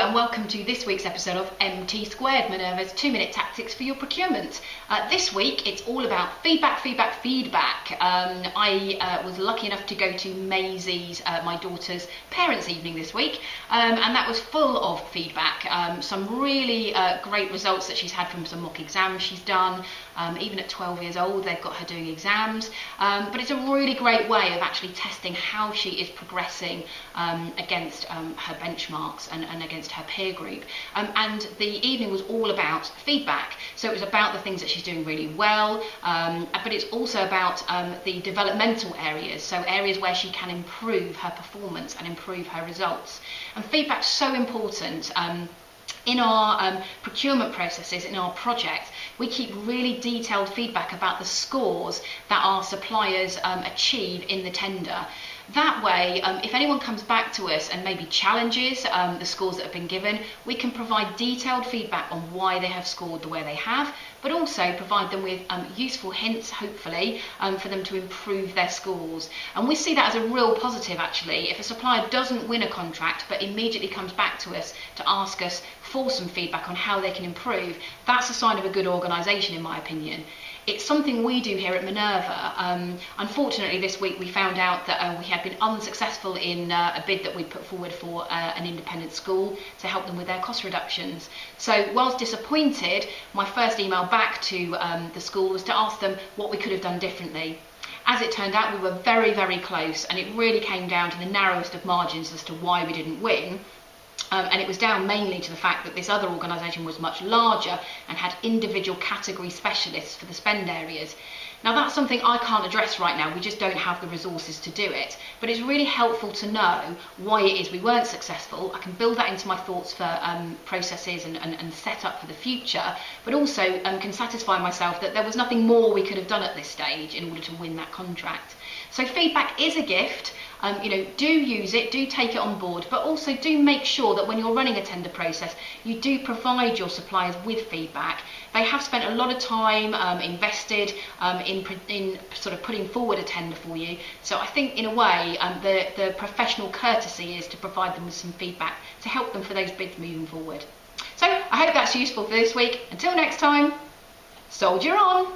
and welcome to this week's episode of MT Squared, Minerva's 2-minute tactics for your procurement. This week it's all about feedback. I was lucky enough to go to Maisie's, my daughter's parents' evening this week, and that was full of feedback. Some really great results that she's had from some mock exams she's done. Even at 12 years old, they've got her doing exams, but it's a really great way of actually testing how she is progressing against her benchmarks and against her peer group. And the evening was all about feedback. So it was about the things that she's doing really well, but it's also about the developmental areas, so areas where she can improve her performance and improve her results. And feedback's so important. In our procurement processes, in our projects, we keep really detailed feedback about the scores that our suppliers achieve in the tender. That way, if anyone comes back to us and maybe challenges the scores that have been given, we can provide detailed feedback on why they have scored the way they have, but also provide them with useful hints, hopefully, for them to improve their scores. And we see that as a real positive, actually. If a supplier doesn't win a contract but immediately comes back to us to ask us for some feedback on how they can improve, that's a sign of a good organisation, in my opinion. It's something we do here at Minerva. Unfortunately, this week we found out that we had been unsuccessful in a bid that we put forward for an independent school to help them with their cost reductions. So, whilst disappointed, my first email back to the school was to ask them what we could have done differently. As it turned out, we were very, very close, and it really came down to the narrowest of margins as to why we didn't win. And it was down mainly to the fact that this other organisation was much larger and had individual category specialists for the spend areas. Now, that's something I can't address right now, we just don't have the resources to do it. But it's really helpful to know why it is we weren't successful. I can build that into my thoughts for processes and set up for the future, but also can satisfy myself that there was nothing more we could have done at this stage in order to win that contract. So feedback is a gift. Do use it, do take it on board, but also do make sure that when you're running a tender process, you do provide your suppliers with feedback. They have spent a lot of time invested in sort of putting forward a tender for you. So I think, in a way, the professional courtesy is to provide them with some feedback to help them for those bids moving forward. So I hope that's useful for this week. Until next time, soldier on!